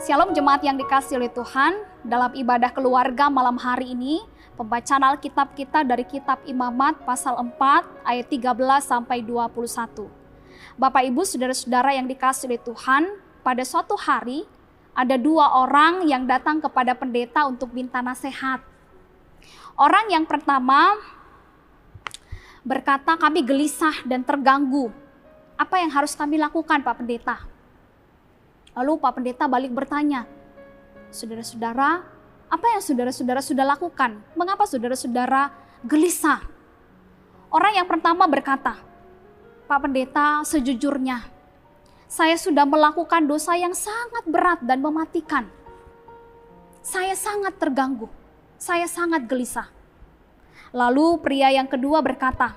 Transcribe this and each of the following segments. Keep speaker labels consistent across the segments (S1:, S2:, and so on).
S1: Shalom jemaat yang dikasihi oleh Tuhan, dalam ibadah keluarga malam hari ini, pembacaan Alkitab kita dari kitab Imamat pasal 4 ayat 13 sampai 21. Bapak Ibu, saudara-saudara yang dikasihi oleh Tuhan, pada suatu hari ada dua orang yang datang kepada pendeta untuk minta nasihat. Orang yang pertama berkata, kami gelisah dan terganggu. Apa yang harus kami lakukan, Pak Pendeta? Lalu Pak Pendeta balik bertanya, saudara-saudara, apa yang saudara-saudara sudah lakukan? Mengapa saudara-saudara gelisah? Orang yang pertama berkata, Pak Pendeta, sejujurnya, saya sudah melakukan dosa yang sangat berat dan mematikan. Saya sangat terganggu, saya sangat gelisah. Lalu pria yang kedua berkata,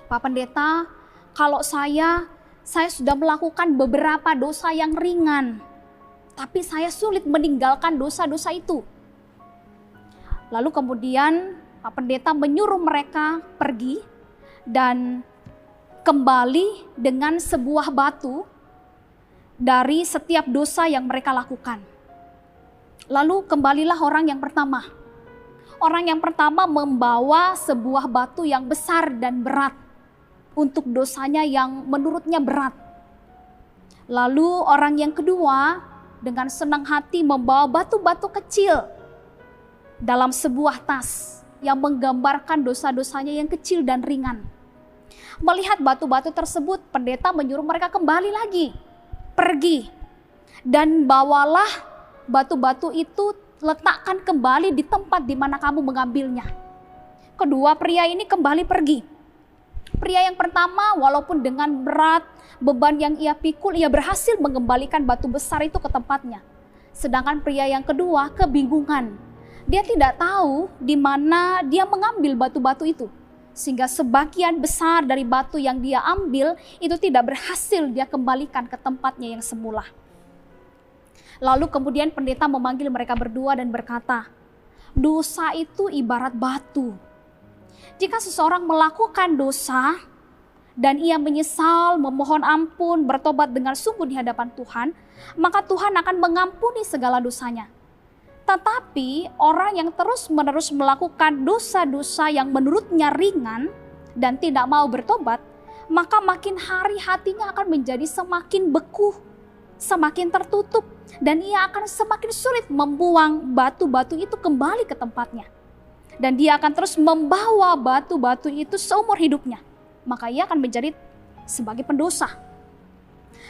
S1: Pak Pendeta, kalau saya sudah melakukan beberapa dosa yang ringan, tapi saya sulit meninggalkan dosa-dosa itu. Lalu kemudian Pak Pendeta menyuruh mereka pergi dan kembali dengan sebuah batu dari setiap dosa yang mereka lakukan. Lalu kembalilah orang yang pertama. Orang yang pertama membawa sebuah batu yang besar dan berat untuk dosanya yang menurutnya berat. Lalu orang yang kedua dengan senang hati membawa batu-batu kecil dalam sebuah tas yang menggambarkan dosa-dosanya yang kecil dan ringan. Melihat batu-batu tersebut, pendeta menyuruh mereka kembali lagi, pergi, dan bawalah batu-batu itu, letakkan kembali di tempat di mana kamu mengambilnya. Kedua pria ini kembali pergi. Pria yang pertama walaupun dengan berat beban yang ia pikul, ia berhasil mengembalikan batu besar itu ke tempatnya. Sedangkan pria yang kedua kebingungan. Dia tidak tahu di mana dia mengambil batu-batu itu. Sehingga sebagian besar dari batu yang dia ambil itu tidak berhasil dia kembalikan ke tempatnya yang semula. Lalu kemudian pendeta memanggil mereka berdua dan berkata, dosa itu ibarat batu. Jika seseorang melakukan dosa dan ia menyesal, memohon ampun, bertobat dengan sungguh di hadapan Tuhan, maka Tuhan akan mengampuni segala dosanya. Tetapi orang yang terus-menerus melakukan dosa-dosa yang menurutnya ringan dan tidak mau bertobat, maka makin hari hatinya akan menjadi semakin beku, semakin tertutup, dan ia akan semakin sulit membuang batu-batu itu kembali ke tempatnya. Dan dia akan terus membawa batu-batu itu seumur hidupnya. Maka ia akan menjadi sebagai pendosa.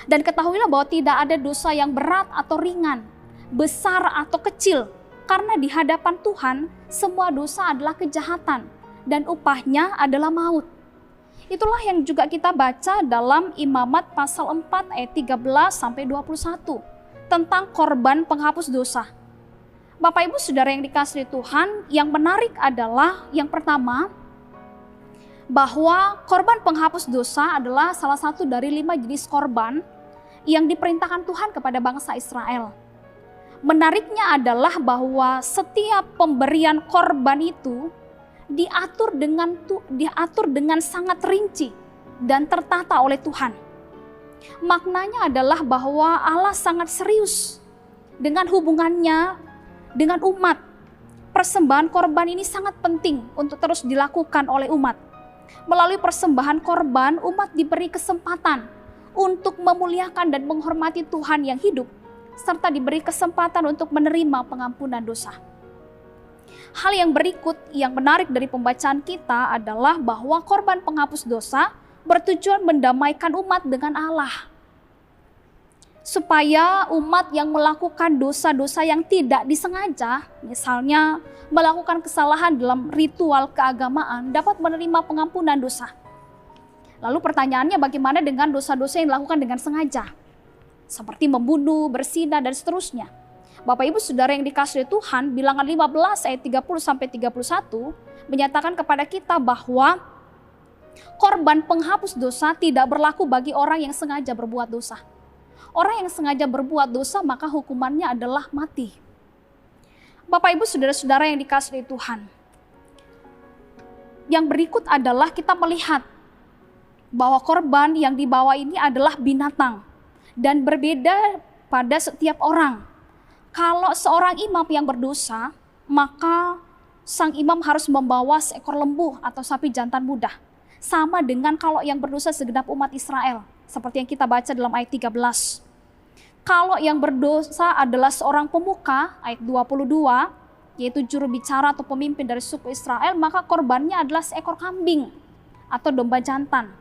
S1: Dan ketahuilah bahwa tidak ada dosa yang berat atau ringan, besar atau kecil. Karena di hadapan Tuhan semua dosa adalah kejahatan dan upahnya adalah maut. Itulah yang juga kita baca dalam Imamat pasal 4 ayat 13 sampai 21 tentang korban penghapus dosa. Bapak Ibu Saudara yang dikasihi Tuhan, yang menarik adalah yang pertama, bahwa korban penghapus dosa adalah salah satu dari 5 jenis korban yang diperintahkan Tuhan kepada bangsa Israel. Menariknya adalah bahwa setiap pemberian korban itu diatur dengan sangat rinci dan tertata oleh Tuhan. Maknanya adalah bahwa Allah sangat serius dengan hubungannya dengan umat. Persembahan korban ini sangat penting untuk terus dilakukan oleh umat. Melalui persembahan korban, umat diberi kesempatan untuk memuliakan dan menghormati Tuhan yang hidup, serta diberi kesempatan untuk menerima pengampunan dosa. Hal yang berikut yang menarik dari pembacaan kita adalah bahwa korban penghapus dosa bertujuan mendamaikan umat dengan Allah. Supaya umat yang melakukan dosa-dosa yang tidak disengaja, misalnya melakukan kesalahan dalam ritual keagamaan, dapat menerima pengampunan dosa. Lalu pertanyaannya, bagaimana dengan dosa-dosa yang dilakukan dengan sengaja? Seperti membunuh, berzina, dan seterusnya. Bapak Ibu Saudara yang dikasihi Tuhan, Bilangan 15 ayat 30 sampai 31 menyatakan kepada kita bahwa korban penghapus dosa tidak berlaku bagi orang yang sengaja berbuat dosa. Orang yang sengaja berbuat dosa maka hukumannya adalah mati. Bapak Ibu Saudara-saudara yang dikasihi Tuhan, yang berikut adalah kita melihat bahwa korban yang dibawa ini adalah binatang. Dan berbeda pada setiap orang. Kalau seorang imam yang berdosa, maka sang imam harus membawa seekor lembu atau sapi jantan muda. Sama dengan kalau yang berdosa segenap umat Israel, seperti yang kita baca dalam ayat 13. Kalau yang berdosa adalah seorang pemuka, ayat 22, yaitu juru bicara atau pemimpin dari suku Israel, maka korbannya adalah seekor kambing atau domba jantan.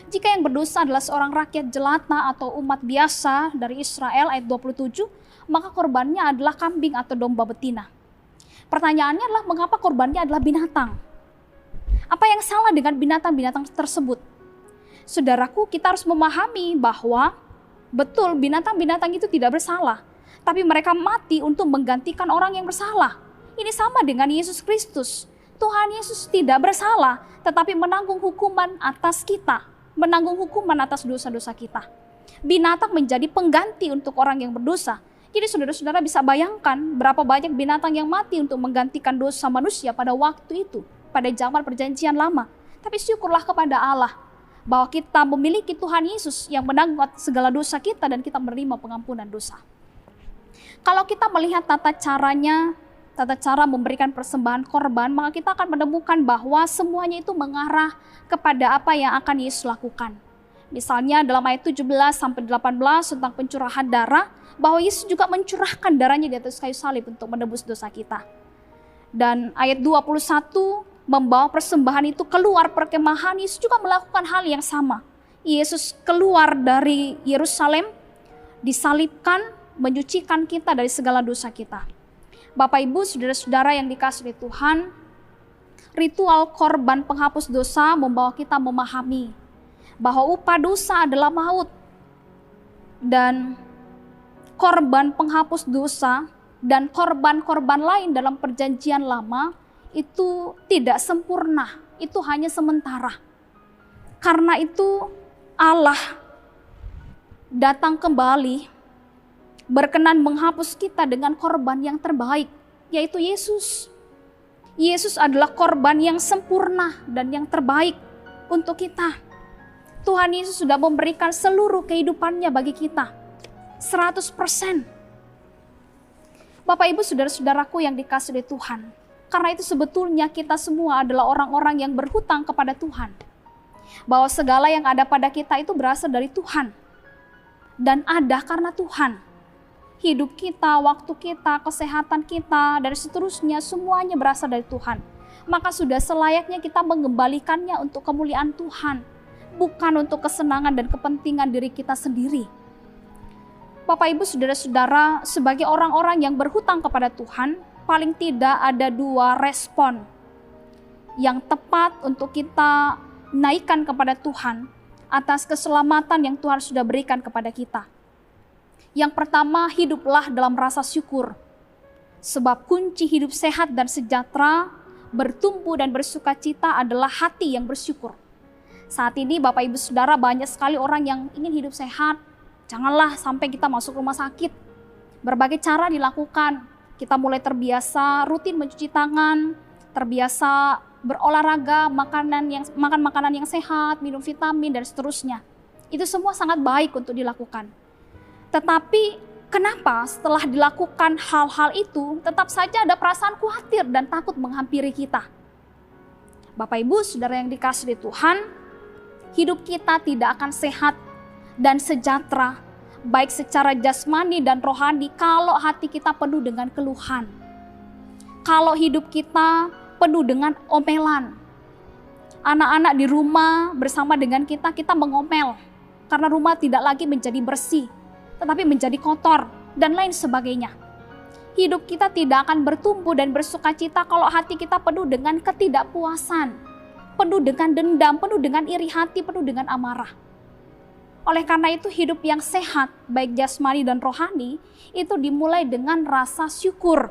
S1: Jika yang berdosa adalah seorang rakyat jelata atau umat biasa dari Israel, ayat 27, maka korbannya adalah kambing atau domba betina. Pertanyaannya adalah mengapa korbannya adalah binatang? Apa yang salah dengan binatang-binatang tersebut? Saudaraku, kita harus memahami bahwa betul binatang-binatang itu tidak bersalah, tapi mereka mati untuk menggantikan orang yang bersalah. Ini sama dengan Yesus Kristus. Tuhan Yesus tidak bersalah, tetapi menanggung hukuman atas kita, menanggung hukuman atas dosa-dosa kita. Binatang menjadi pengganti untuk orang yang berdosa. Jadi saudara-saudara bisa bayangkan berapa banyak binatang yang mati untuk menggantikan dosa manusia pada waktu itu, pada zaman perjanjian lama. Tapi syukurlah kepada Allah bahwa kita memiliki Tuhan Yesus yang menanggung segala dosa kita dan kita menerima pengampunan dosa. Kalau kita melihat tata cara memberikan persembahan korban, maka kita akan menemukan bahwa semuanya itu mengarah kepada apa yang akan Yesus lakukan. Misalnya dalam ayat 17-18 tentang pencurahan darah, bahwa Yesus juga mencurahkan darahnya di atas kayu salib untuk menebus dosa kita. Dan ayat 21, membawa persembahan itu keluar perkemahan, Yesus juga melakukan hal yang sama. Yesus keluar dari Yerusalem, disalibkan, menyucikan kita dari segala dosa kita. Bapak Ibu, saudara-saudara yang dikasihi Tuhan, ritual korban penghapus dosa membawa kita memahami bahwa upah dosa adalah maut. Dan korban penghapus dosa dan korban-korban lain dalam perjanjian lama itu tidak sempurna, itu hanya sementara. Karena itu Allah datang kembali berkenan menghapus kita dengan korban yang terbaik, yaitu Yesus. Yesus adalah korban yang sempurna dan yang terbaik untuk kita. Tuhan Yesus sudah memberikan seluruh kehidupannya bagi kita. 100%. Bapak Ibu saudara-saudaraku yang dikasihi Tuhan, karena itu sebetulnya kita semua adalah orang-orang yang berhutang kepada Tuhan. Bahwa segala yang ada pada kita itu berasal dari Tuhan. Dan ada karena Tuhan. Hidup kita, waktu kita, kesehatan kita, dan seterusnya semuanya berasal dari Tuhan. Maka sudah selayaknya kita mengembalikannya untuk kemuliaan Tuhan. Bukan untuk kesenangan dan kepentingan diri kita sendiri. Bapak Ibu saudara-saudara, sebagai orang-orang yang berhutang kepada Tuhan, paling tidak ada 2 respon yang tepat untuk kita naikkan kepada Tuhan atas keselamatan yang Tuhan sudah berikan kepada kita. Yang pertama, hiduplah dalam rasa syukur. Sebab kunci hidup sehat dan sejahtera, bertumbuh dan bersukacita adalah hati yang bersyukur. Saat ini Bapak Ibu Saudara, banyak sekali orang yang ingin hidup sehat. Janganlah sampai kita masuk rumah sakit. Berbagai cara dilakukan. Kita mulai terbiasa rutin mencuci tangan, terbiasa berolahraga, makan makanan yang sehat, minum vitamin dan seterusnya. Itu semua sangat baik untuk dilakukan. Tetapi kenapa setelah dilakukan hal-hal itu tetap saja ada perasaan khawatir dan takut menghampiri kita? Bapak Ibu Saudara yang dikasihi Tuhan, hidup kita tidak akan sehat dan sejahtera, baik secara jasmani dan rohani, kalau hati kita penuh dengan keluhan. Kalau hidup kita penuh dengan omelan. Anak-anak di rumah bersama dengan kita mengomel. Karena rumah tidak lagi menjadi bersih, tetapi menjadi kotor dan lain sebagainya. Hidup kita tidak akan bertumbuh dan bersukacita kalau hati kita penuh dengan ketidakpuasan, penuh dengan dendam, penuh dengan iri hati, penuh dengan amarah. Oleh karena itu hidup yang sehat, baik jasmani dan rohani, itu dimulai dengan rasa syukur.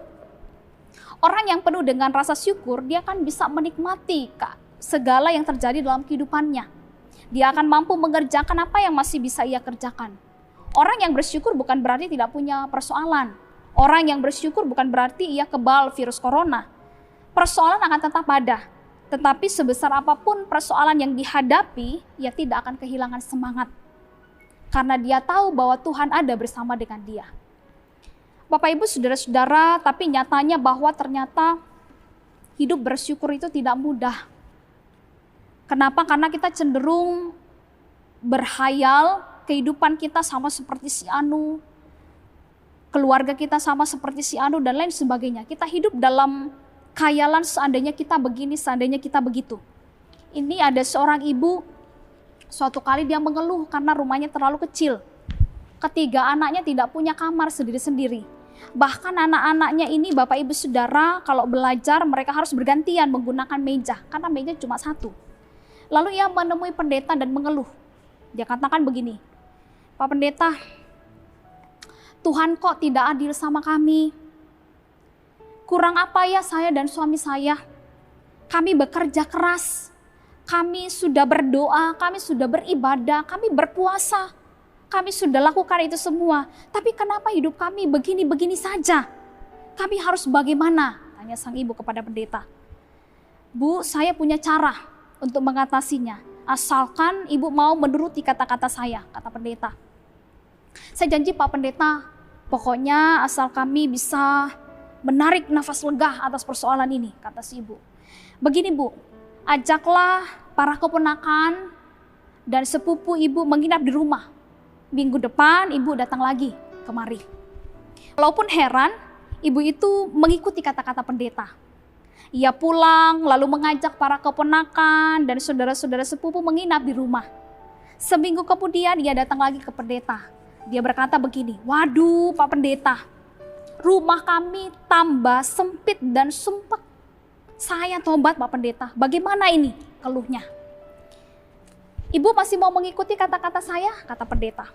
S1: Orang yang penuh dengan rasa syukur, dia akan bisa menikmati segala yang terjadi dalam kehidupannya. Dia akan mampu mengerjakan apa yang masih bisa ia kerjakan. Orang yang bersyukur bukan berarti tidak punya persoalan. Orang yang bersyukur bukan berarti ia kebal virus corona. Persoalan akan tetap ada. Tetapi sebesar apapun persoalan yang dihadapi, ia tidak akan kehilangan semangat. karena dia tahu bahwa Tuhan ada bersama dengan dia. Bapak Ibu saudara-saudara, tapi nyatanya bahwa ternyata hidup bersyukur itu tidak mudah. Kenapa? Karena kita cenderung berhayal kehidupan kita sama seperti si Anu, keluarga kita sama seperti si Anu dan lain sebagainya. Kita hidup dalam khayalan seandainya kita begini, seandainya kita begitu. Ini ada seorang ibu, suatu kali dia mengeluh karena rumahnya terlalu kecil. Ketiga anaknya tidak punya kamar sendiri-sendiri. Bahkan anak-anaknya ini Bapak Ibu Saudara kalau belajar mereka harus bergantian menggunakan meja karena meja cuma satu. Lalu ia menemui pendeta dan mengeluh. Dia katakan begini, Pak Pendeta, Tuhan kok tidak adil sama kami? Kurang apa ya saya dan suami saya? Kami bekerja keras. Kami sudah berdoa, kami sudah beribadah, kami berpuasa. Kami sudah lakukan itu semua. Tapi kenapa hidup kami begini-begini saja? Kami harus bagaimana? Tanya sang ibu kepada pendeta. Bu, saya punya cara untuk mengatasinya. Asalkan ibu mau menuruti kata-kata saya, kata pendeta. Saya janji Pak Pendeta, pokoknya asal kami bisa menarik nafas lega atas persoalan ini, kata si ibu. Begini Bu, ajaklah para keponakan dan sepupu ibu menginap di rumah. Minggu depan ibu datang lagi kemari. Walaupun heran, ibu itu mengikuti kata-kata pendeta. Ia pulang lalu mengajak para keponakan dan saudara-saudara sepupu menginap di rumah. Seminggu kemudian ia datang lagi ke pendeta. Dia berkata begini, waduh Pak Pendeta, rumah kami tambah sempit dan sumpek. Saya tobat Pak Pendeta, bagaimana ini keluhnya? Ibu masih mau mengikuti kata-kata saya, kata pendeta.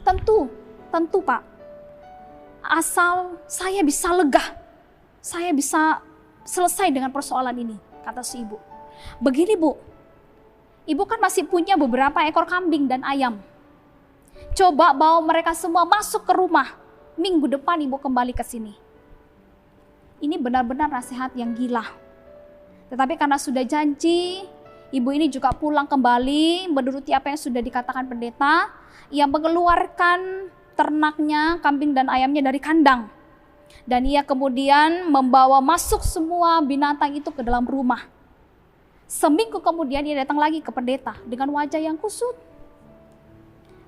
S1: Tentu Pak. Asal saya bisa lega, saya bisa selesai dengan persoalan ini, kata si ibu. Begini Bu, ibu kan masih punya beberapa ekor kambing dan ayam. Coba bawa mereka semua masuk ke rumah. Minggu depan ibu kembali ke sini. Ini benar-benar nasihat yang gila. Tetapi karena sudah janji, ibu ini juga pulang kembali menuruti apa yang sudah dikatakan pendeta. Ia mengeluarkan ternaknya, kambing dan ayamnya dari kandang. Dan ia kemudian membawa masuk semua binatang itu ke dalam rumah. Seminggu kemudian ia datang lagi ke pendeta dengan wajah yang kusut.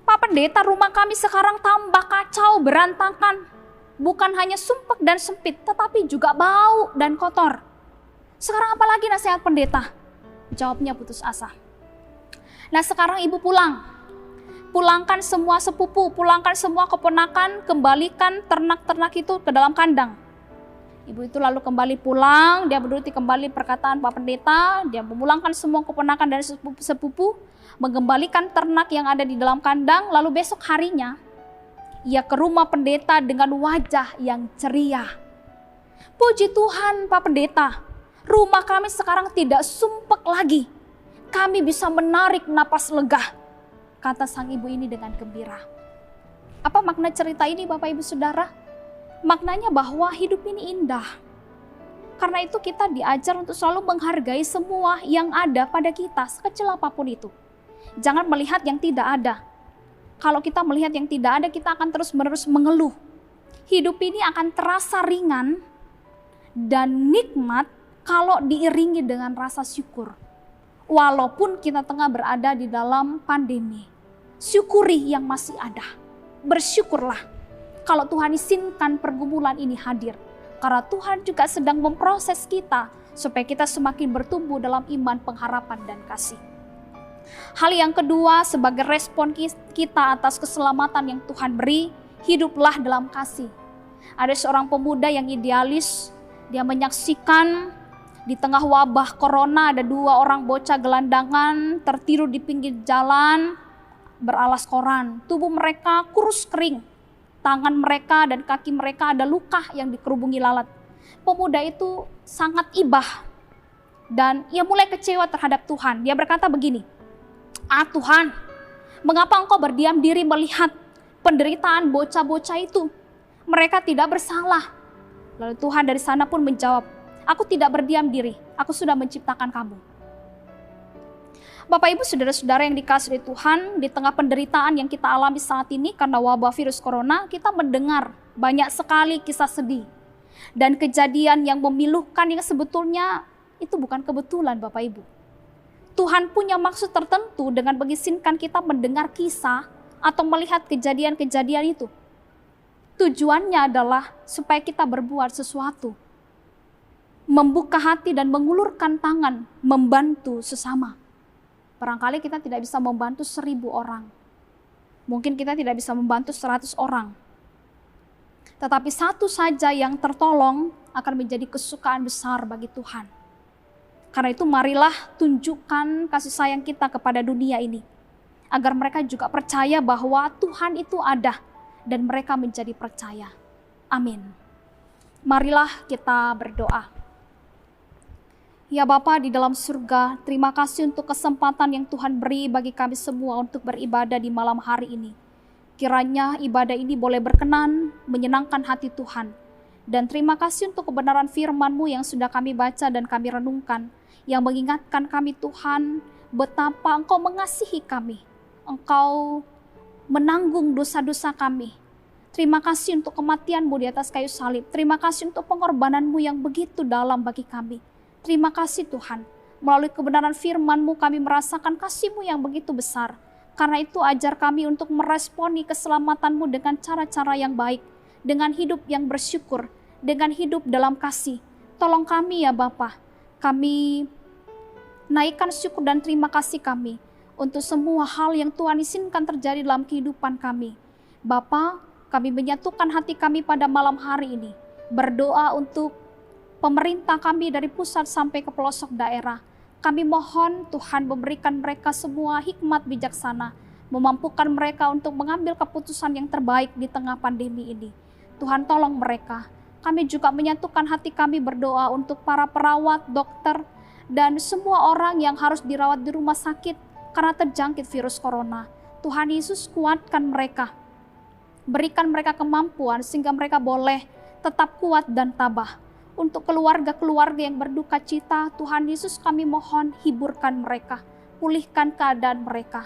S1: Pak Pendeta, rumah kami sekarang tambah kacau, berantakan. Bukan hanya sumpek dan sempit, tetapi juga bau dan kotor. Sekarang apa lagi nasihat pendeta? Jawabnya putus asa. Nah sekarang ibu pulang. Pulangkan semua sepupu, pulangkan semua keponakan, kembalikan ternak-ternak itu ke dalam kandang. Ibu itu lalu kembali pulang, dia menuruti kembali perkataan Pak Pendeta, dia memulangkan semua keponakan dan sepupu, mengembalikan ternak yang ada di dalam kandang, lalu besok harinya, ia ke rumah pendeta dengan wajah yang ceria. Puji Tuhan Pak Pendeta, rumah kami sekarang tidak sumpek lagi. Kami bisa menarik napas lega, kata sang ibu ini dengan gembira. Apa makna cerita ini Bapak Ibu Saudara? Maknanya bahwa hidup ini indah. Karena itu kita diajar untuk selalu menghargai semua yang ada pada kita, sekecil apapun itu. Jangan melihat yang tidak ada. Kalau kita melihat yang tidak ada, kita akan terus-menerus mengeluh. Hidup ini akan terasa ringan dan nikmat kalau diiringi dengan rasa syukur. Walaupun kita tengah berada di dalam pandemi, syukuri yang masih ada. Bersyukurlah kalau Tuhan izinkan pergumulan ini hadir. Karena Tuhan juga sedang memproses kita supaya kita semakin bertumbuh dalam iman, pengharapan, dan kasih. Hal yang kedua, sebagai respon kita atas keselamatan yang Tuhan beri, hiduplah dalam kasih. Ada seorang pemuda yang idealis, dia menyaksikan di tengah wabah corona ada 2 orang bocah gelandangan tertidur di pinggir jalan beralas koran. Tubuh mereka kurus kering, tangan mereka dan kaki mereka ada luka yang dikerubungi lalat. Pemuda itu sangat ibah dan ia mulai kecewa terhadap Tuhan. Dia berkata begini, Tuhan, mengapa engkau berdiam diri melihat penderitaan bocah-bocah itu? Mereka tidak bersalah. Lalu Tuhan dari sana pun menjawab, aku tidak berdiam diri, aku sudah menciptakan kamu. Bapak Ibu saudara-saudara yang dikasihi Tuhan, di tengah penderitaan yang kita alami saat ini karena wabah virus corona, kita mendengar banyak sekali kisah sedih dan kejadian yang memilukan yang sebetulnya itu bukan kebetulan Bapak Ibu. Tuhan punya maksud tertentu dengan mengizinkan kita mendengar kisah atau melihat kejadian-kejadian itu. Tujuannya adalah supaya kita berbuat sesuatu, membuka hati dan mengulurkan tangan, membantu sesama. Barangkali kita tidak bisa membantu 1.000 orang. Mungkin kita tidak bisa membantu 100 orang. Tetapi satu saja yang tertolong akan menjadi kesukaan besar bagi Tuhan. Karena itu marilah tunjukkan kasih sayang kita kepada dunia ini. Agar mereka juga percaya bahwa Tuhan itu ada dan mereka menjadi percaya. Amin. Marilah kita berdoa. Ya Bapa di dalam surga, terima kasih untuk kesempatan yang Tuhan beri bagi kami semua untuk beribadah di malam hari ini. Kiranya ibadah ini boleh berkenan, menyenangkan hati Tuhan. Dan terima kasih untuk kebenaran firman-Mu yang sudah kami baca dan kami renungkan, yang mengingatkan kami Tuhan, betapa Engkau mengasihi kami. Engkau menanggung dosa-dosa kami. Terima kasih untuk kematian-Mu di atas kayu salib. Terima kasih untuk pengorbanan-Mu yang begitu dalam bagi kami. Terima kasih Tuhan, melalui kebenaran firman-Mu kami merasakan kasih-Mu yang begitu besar. Karena itu ajar kami untuk meresponi keselamatan-Mu dengan cara-cara yang baik, dengan hidup yang bersyukur, dengan hidup dalam kasih. Tolong kami ya Bapa, kami naikkan syukur dan terima kasih kami untuk semua hal yang Tuhan izinkan terjadi dalam kehidupan kami. Bapa, kami menyatukan hati kami pada malam hari ini, berdoa untuk pemerintah kami dari pusat sampai ke pelosok daerah. Kami mohon Tuhan memberikan mereka semua hikmat bijaksana, memampukan mereka untuk mengambil keputusan yang terbaik di tengah pandemi ini. Tuhan tolong mereka. Kami juga menyatukan hati kami berdoa untuk para perawat, dokter, dan semua orang yang harus dirawat di rumah sakit karena terjangkit virus corona. Tuhan Yesus kuatkan mereka. Berikan mereka kemampuan sehingga mereka boleh tetap kuat dan tabah. Untuk keluarga-keluarga yang berduka cita, Tuhan Yesus kami mohon hiburkan mereka, pulihkan keadaan mereka.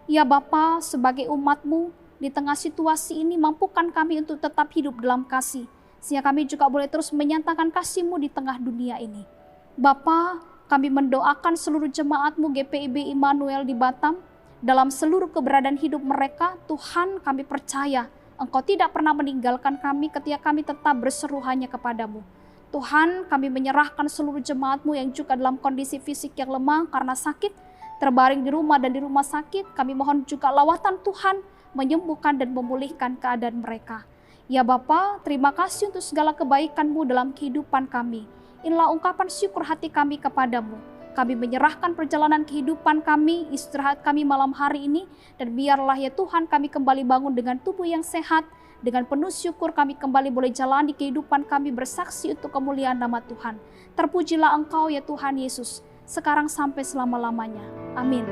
S1: Ya Bapa, sebagai umat-Mu, di tengah situasi ini mampukan kami untuk tetap hidup dalam kasih, sehingga kami juga boleh terus menyatakan kasih-Mu di tengah dunia ini. Bapa, kami mendoakan seluruh jemaat-Mu GPIB Immanuel di Batam, dalam seluruh keberadaan hidup mereka, Tuhan kami percaya Engkau tidak pernah meninggalkan kami ketika kami tetap berseru hanya kepadamu. Tuhan, kami menyerahkan seluruh jemaat-Mu yang juga dalam kondisi fisik yang lemah karena sakit, terbaring di rumah dan di rumah sakit. Kami mohon juga lawatan Tuhan menyembuhkan dan memulihkan keadaan mereka. Ya Bapa, terima kasih untuk segala kebaikan-Mu dalam kehidupan kami. Inilah ungkapan syukur hati kami kepadamu. Kami menyerahkan perjalanan kehidupan kami, istirahat kami malam hari ini, dan biarlah ya Tuhan kami kembali bangun dengan tubuh yang sehat. Dengan penuh syukur kami kembali boleh jalani kehidupan kami bersaksi untuk kemuliaan nama Tuhan. Terpujilah Engkau ya Tuhan Yesus, sekarang sampai selama-lamanya. Amin.